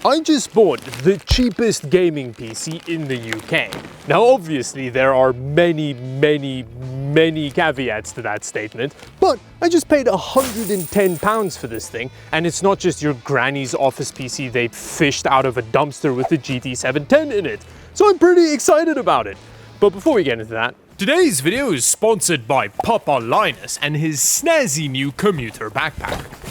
I just bought the cheapest gaming PC in the UK. Now obviously there are many caveats to that statement, but I just paid £110 for this thing, and it's not just your granny's office PC they fished out of a dumpster with a GT 710 in it. So I'm pretty excited about it. But before we get into that, today's video is sponsored by Papa Linus and his snazzy new Commuter Backpack.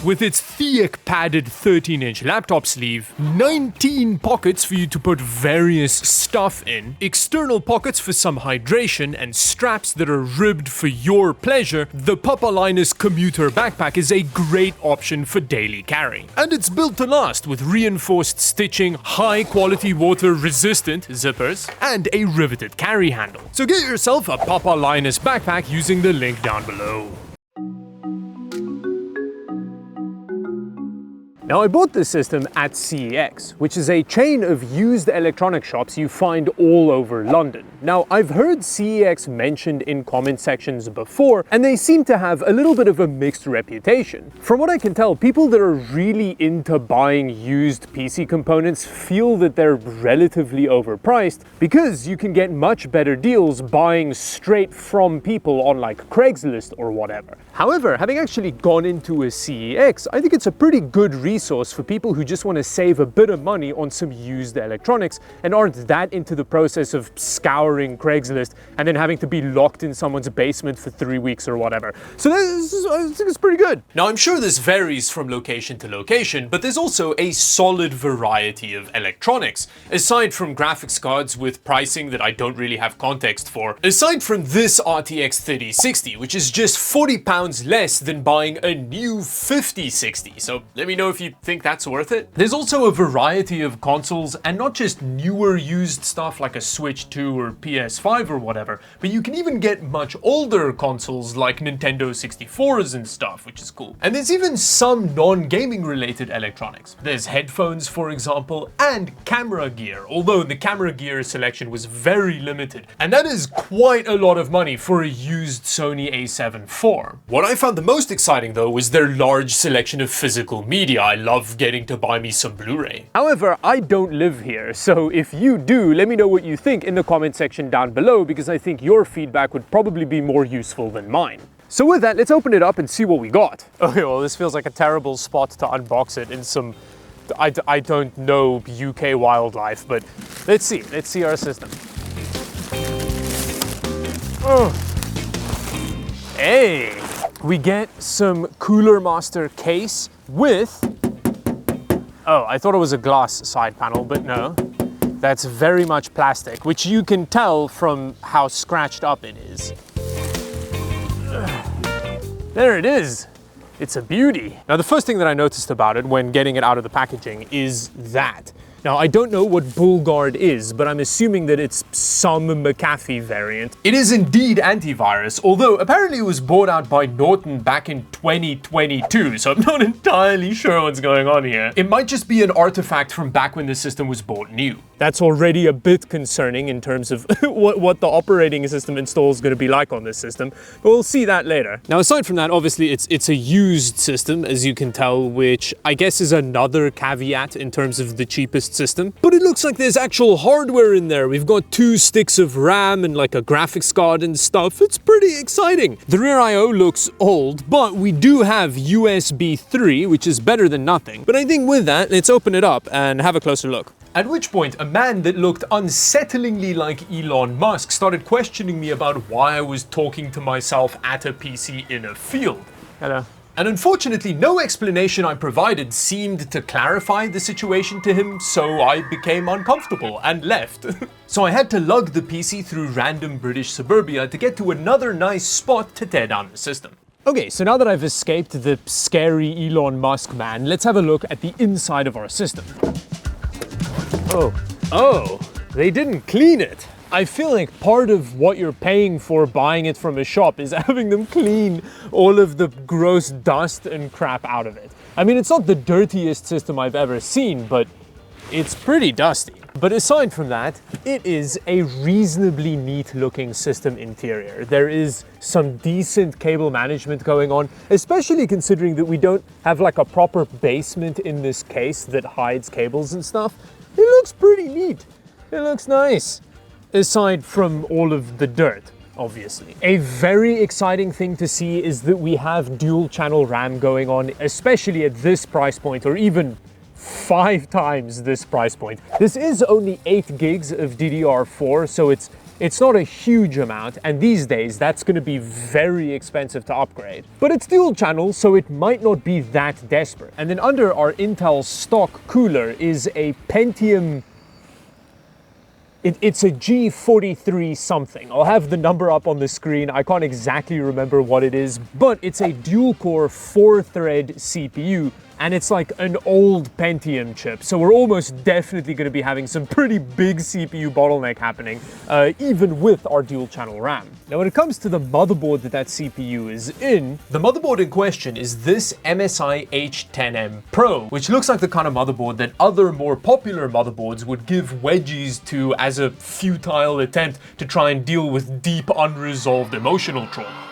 With its thick padded 13-inch laptop sleeve, 19 pockets for you to put various stuff in, external pockets for some hydration, and straps that are ribbed for your pleasure, the Papa Linus Commuter Backpack is a great option for daily carry. And it's built to last with reinforced stitching, high-quality water-resistant zippers, and a riveted carry handle. So get yourself a Papa Linus backpack using the link down below. Now I bought this system at CEX, which is a chain of used electronic shops you find all over London. Now I've heard CEX mentioned in comment sections before, and they seem to have a little bit of a mixed reputation. From what I can tell, people that are really into buying used PC components feel that they're relatively overpriced because you can get much better deals buying straight from people on like Craigslist or whatever. However, having actually gone into a CEX, I think it's a pretty good resource for people who just want to save a bit of money on some used electronics and aren't that into the process of scouring Craigslist and then having to be locked in someone's basement for 3 weeks or whatever. So I think it's pretty good. Now I'm sure this varies from location to location, but there's also a solid variety of electronics. Aside from graphics cards with pricing that I don't really have context for, aside from this RTX 3060, which is just £40 less than buying a new 5060, so let me know if you think that's worth it. There's also a variety of consoles, and not just newer used stuff like a Switch 2 or PS5 or whatever, but you can even get much older consoles like Nintendo 64s and stuff, which is cool. And there's even some non-gaming related electronics. There's headphones, for example, and camera gear, although the camera gear selection was very limited, and that is quite a lot of money for a used Sony a7 IV. What I found the most exciting though was their large selection of physical media. I love getting to buy me some Blu-ray. However, I don't live here, so if you do, let me know what you think in the comment section down below, because I think your feedback would probably be more useful than mine. So with that, let's open it up and see what we got. Okay, well this feels like a terrible spot to unbox it in some, I don't know UK wildlife, but let's see our system. Oh. Hey! We get some Cooler Master case with, oh, I thought it was a glass side panel, but no. That's very much plastic, which you can tell from how scratched up it is. There it is. It's a beauty. Now, the first thing that I noticed about it when getting it out of the packaging is that. Now, I don't know what BullGuard is, but I'm assuming that it's some McAfee variant. It is indeed antivirus, although apparently it was bought out by Norton back in 2022, so I'm not entirely sure what's going on here. It might just be an artifact from back when the system was bought new. That's already a bit concerning in terms of what the operating system install is going to be like on this system, but we'll see that later. Now, aside from that, obviously it's a used system, as you can tell, which I guess is another caveat in terms of the cheapest system. But it looks like there's actual hardware in there. We've got 2 sticks of RAM and like a graphics card and stuff. It's pretty exciting. The rear I/O looks old, but we do have USB 3, which is better than nothing. But I think with that, let's open it up and have a closer look. At which point, a man that looked unsettlingly like Elon Musk started questioning me about why I was talking to myself at a PC in a field. Hello. And unfortunately, no explanation I provided seemed to clarify the situation to him, so I became uncomfortable and left. So I had to lug the PC through random British suburbia to get to another nice spot to tear down the system. Okay, so now that I've escaped the scary Elon Musk man, let's have a look at the inside of our system. Oh, they didn't clean it. I feel like part of what you're paying for buying it from a shop is having them clean all of the gross dust and crap out of it. I mean, it's not the dirtiest system I've ever seen, but it's pretty dusty. But aside from that, it is a reasonably neat looking system interior. There is some decent cable management going on, especially considering that we don't have like a proper basement in this case that hides cables and stuff. It looks pretty neat. It looks nice. Aside from all of the dirt, obviously. A very exciting thing to see is that we have dual channel RAM going on, especially at this price point, or even 5 times this price point. This is only 8 gigs of DDR4, so it's not a huge amount, and these days that's going to be very expensive to upgrade. But it's dual channel, so it might not be that desperate. And then under our Intel stock cooler is a Pentium. It's a G43 something. I'll have the number up on the screen. I can't exactly remember what it is, but it's a dual-core 4-thread CPU, and it's like an old Pentium chip. So we're almost definitely going to be having some pretty big CPU bottleneck happening, even with our dual-channel RAM. Now, when it comes to the motherboard that CPU is in, the motherboard in question is this MSI H10M Pro, which looks like the kind of motherboard that other more popular motherboards would give wedgies to as a futile attempt to try and deal with deep unresolved emotional trauma.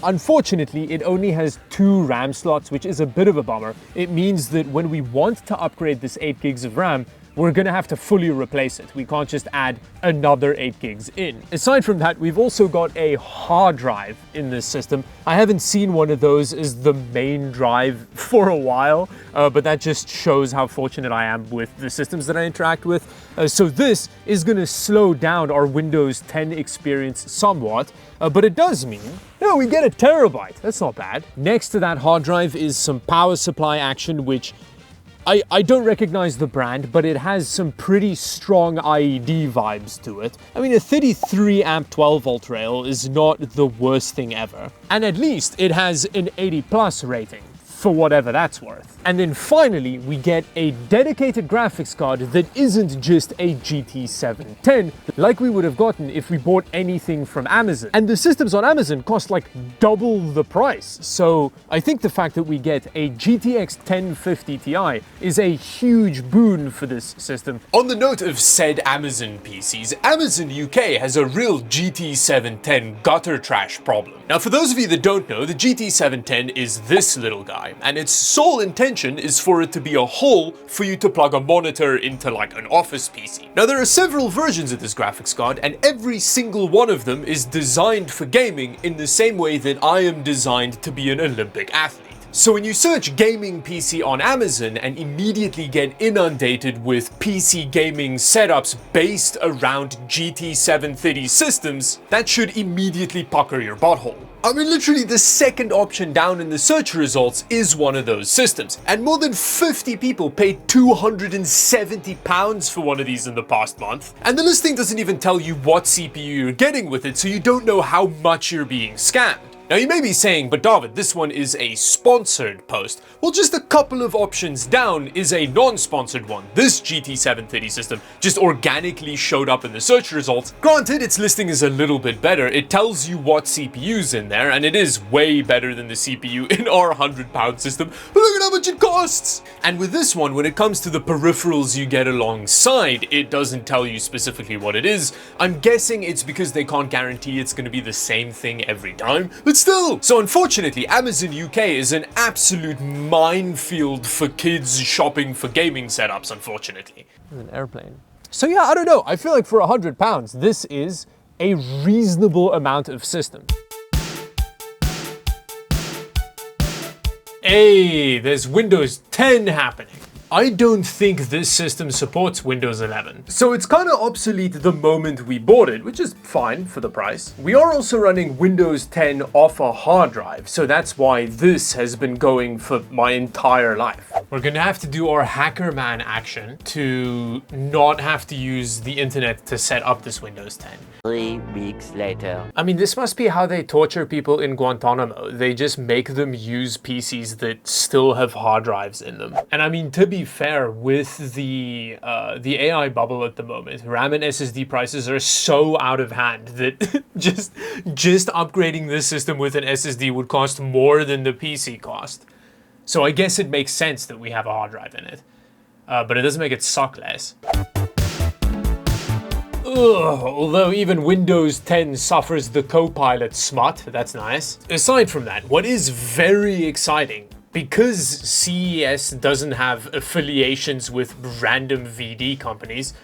Unfortunately, it only has 2 RAM slots, which is a bit of a bummer. It means that when we want to upgrade this 8 gigs of RAM, we're gonna have to fully replace it. We can't just add another 8 gigs in. Aside from that, we've also got a hard drive in this system. I haven't seen one of those as the main drive for a while, but that just shows how fortunate I am with the systems that I interact with. So this is gonna slow down our Windows 10 experience somewhat, but it does mean, we get a terabyte. That's not bad. Next to that hard drive is some power supply action, which I don't recognize the brand, but it has some pretty strong IED vibes to it. I mean, a 33 amp 12 volt rail is not the worst thing ever. And at least it has an 80 plus rating, for whatever that's worth. And then finally, we get a dedicated graphics card that isn't just a GT 710, like we would have gotten if we bought anything from Amazon. And the systems on Amazon cost like double the price. So I think the fact that we get a GTX 1050 Ti is a huge boon for this system. On the note of said Amazon PCs, Amazon UK has a real GT 710 gutter trash problem. Now, for those of you that don't know, the GT 710 is this little guy, and its sole intention is for it to be a hole for you to plug a monitor into like an office PC. Now, there are several versions of this graphics card, and every single one of them is designed for gaming in the same way that I am designed to be an Olympic athlete. So when you search gaming PC on Amazon and immediately get inundated with PC gaming setups based around GT 730 systems, that should immediately pucker your butthole. I mean, literally the second option down in the search results is one of those systems, and more than 50 people paid £270 for one of these in the past month. And the listing doesn't even tell you what CPU you're getting with it, so you don't know how much you're being scammed. Now, you may be saying, but Dawid, this one is a sponsored post. Well, just a couple of options down is a non-sponsored one. This GT 730 system just organically showed up in the search results. Granted, its listing is a little bit better. It tells you what CPU's in there, and it is way better than the CPU in our £100 system. But look at how much it costs! And with this one, when it comes to the peripherals you get alongside, it doesn't tell you specifically what it is. I'm guessing it's because they can't guarantee it's going to be the same thing every time. But still! So unfortunately, Amazon UK is an absolute minefield for kids shopping for gaming setups, unfortunately. There's an airplane. So yeah, I don't know. I feel like for £100, this is a reasonable amount of system. Hey, there's Windows 10 happening. I don't think this system supports Windows 11. So it's kind of obsolete the moment we bought it, which is fine for the price. We are also running Windows 10 off a hard drive, so that's why this has been going for my entire life. We're gonna have to do our hacker man action to not have to use the internet to set up this Windows 10. 3 weeks later. I mean, this must be how they torture people in Guantanamo. They just make them use PCs that still have hard drives in them. And I mean, to be fair, with the AI bubble at the moment, RAM and SSD prices are so out of hand that just upgrading this system with an SSD would cost more than the PC cost. So I guess it makes sense that we have a hard drive in it. but it doesn't make it suck less. Ugh, although even Windows 10 suffers the Copilot smut, that's nice. Aside from that, what is very exciting, because CES doesn't have affiliations with random VD companies,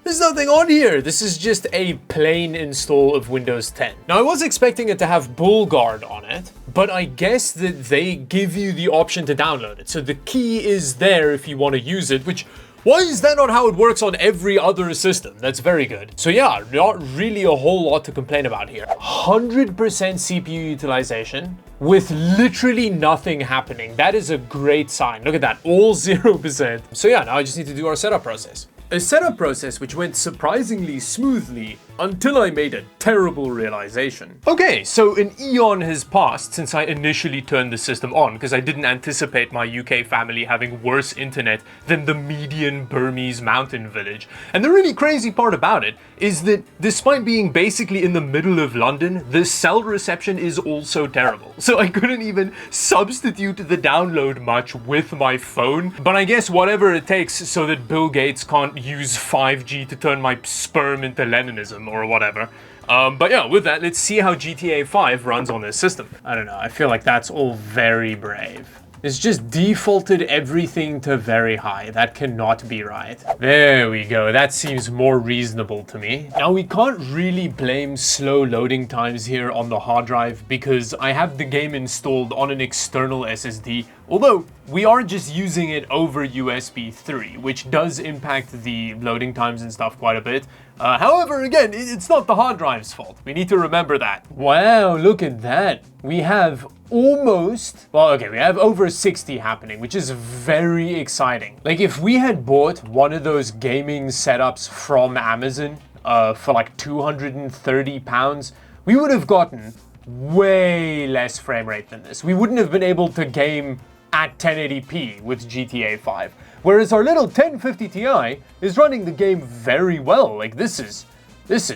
there's nothing on here. This is just a plain install of Windows 10. Now, I was expecting it to have BullGuard on it, but I guess that they give you the option to download it. So the key is there if you want to use it, which, why is that not how it works on every other system? That's very good. So yeah, not really a whole lot to complain about here. 100% CPU utilization with literally nothing happening. That is a great sign. Look at that, all 0%. So yeah, now I just need to do our setup process. A setup process which went surprisingly smoothly until I made a terrible realization. Okay, so an eon has passed since I initially turned the system on because I didn't anticipate my UK family having worse internet than the median Burmese mountain village. And the really crazy part about it is that despite being basically in the middle of London, the cell reception is also terrible. So I couldn't even substitute the download much with my phone, but I guess whatever it takes so that Bill Gates can't use 5G to turn my sperm into Leninism or whatever. But yeah, with that, let's see how GTA 5 runs on this system. I don't know, I feel like that's all very brave. It's just defaulted everything to very high. That cannot be right. There we go. That seems more reasonable to me. Now, we can't really blame slow loading times here on the hard drive because I have the game installed on an external SSD, although we are just using it over USB 3, which does impact the loading times and stuff quite a bit. However, again, it's not the hard drive's fault. We need to remember that. Wow, look at that. We have almost, well, okay, we have over 60 happening, which is very exciting. Like, if we had bought one of those gaming setups from Amazon for like £230, we would have gotten way less frame rate than this. We wouldn't have been able to game at 1080p with GTA 5. Whereas our little 1050 Ti is running the game very well. Like, this is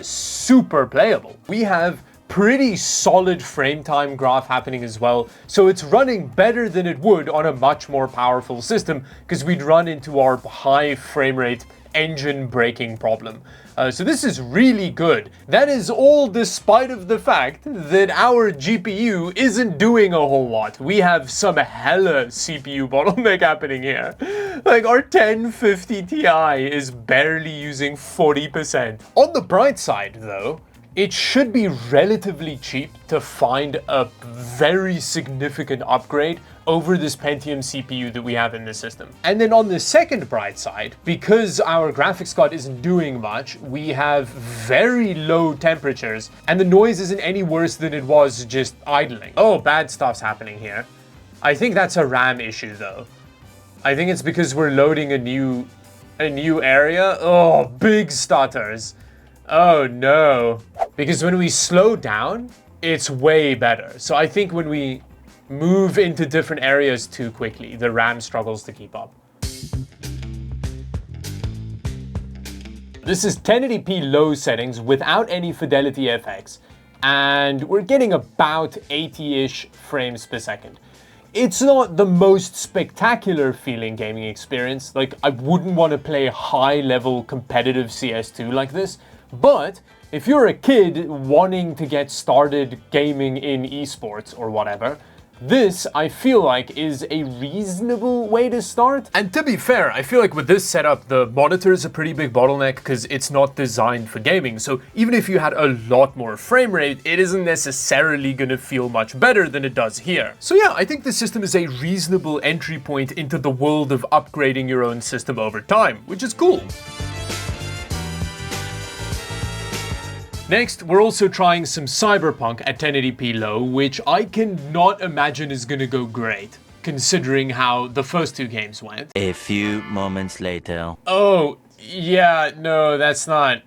super playable. We have pretty solid frame time graph happening as well, so it's running better than it would on a much more powerful system because we'd run into our high frame rate engine braking problem. So this is really good. That is all despite of the fact that our GPU isn't doing a whole lot. We have some hella CPU bottleneck happening here. Like, our 1050 Ti is barely using 40%. On the bright side though, it should be relatively cheap to find a very significant upgrade over this Pentium CPU that we have in the system. And then on the second bright side, because our graphics card isn't doing much, we have very low temperatures and the noise isn't any worse than it was just idling. Oh, bad stuff's happening here. I think that's a RAM issue though. I think it's because we're loading a new area. Oh, big stutters. Oh no. Because when we slow down, it's way better. So I think when we move into different areas too quickly, the RAM struggles to keep up. This is 1080p low settings without any fidelity FX, and we're getting about 80-ish frames per second. It's not the most spectacular feeling gaming experience. Like, I wouldn't want to play high-level competitive CS2 like this, but if you're a kid wanting to get started gaming in esports or whatever, this, I feel like, is a reasonable way to start. And to be fair, I feel like with this setup, the monitor is a pretty big bottleneck because it's not designed for gaming. So even if you had a lot more frame rate, it isn't necessarily gonna feel much better than it does here. So yeah, I think the system is a reasonable entry point into the world of upgrading your own system over time, which is cool. Next, we're also trying some Cyberpunk at 1080p low, which I cannot imagine is gonna go great, considering how the first two games went. A few moments later. Oh, yeah, no, that's not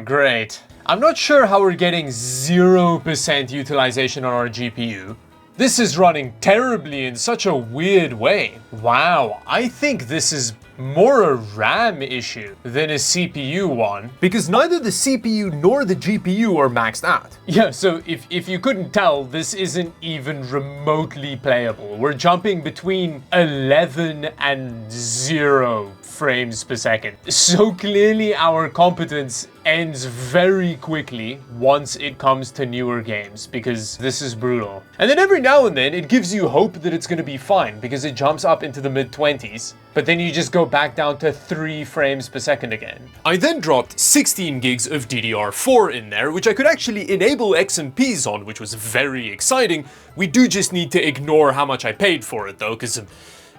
great. I'm not sure how we're getting 0% utilization on our GPU, This is running terribly in such a weird way. Wow, I think this is more a RAM issue than a CPU one, because neither the CPU nor the GPU are maxed out. Yeah, so if you couldn't tell, this isn't even remotely playable. We're jumping between 11 and 0 frames per second. So clearly our competence ends very quickly once it comes to newer games, because this is brutal. And then every now and then it gives you hope that it's going to be fine, because it jumps up into the mid-20s, but then you just go back down to 3 frames per second again. I then dropped 16 gigs of DDR4 in there, which I could actually enable XMPs on, which was very exciting. We do just need to ignore how much I paid for it though, because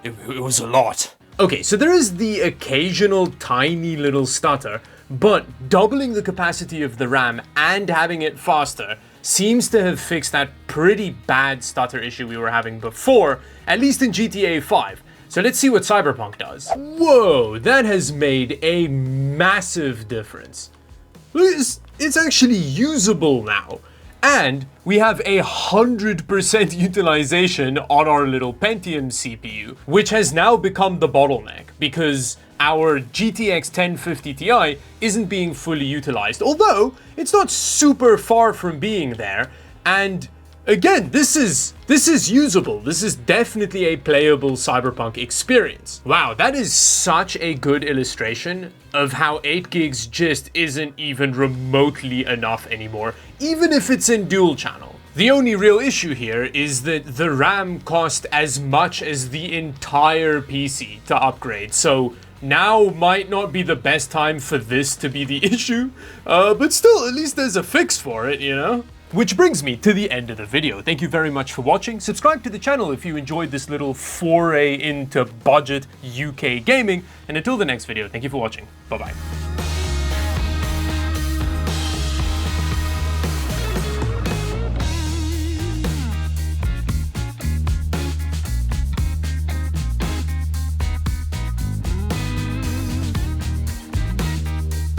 it was a lot. Okay, so there is the occasional tiny little stutter, but doubling the capacity of the RAM and having it faster seems to have fixed that pretty bad stutter issue we were having before, at least in GTA 5. So let's see what Cyberpunk does. Whoa, that has made a massive difference. It's actually usable now. And we have 100% utilization on our little Pentium CPU, which has now become the bottleneck because our GTX 1050 Ti isn't being fully utilized, although it's not super far from being there. And again, this is usable. This is definitely a playable Cyberpunk experience. Wow, that is such a good illustration of how 8 gigs just isn't even remotely enough anymore, even if it's in dual channel. The only real issue here is that the RAM cost as much as the entire PC to upgrade, so now might not be the best time for this to be the issue, but still, at least there's a fix for it, you know? Which brings me to the end of the video. Thank you very much for watching. Subscribe to the channel if you enjoyed this little foray into budget UK gaming. And until the next video, thank you for watching. Bye-bye.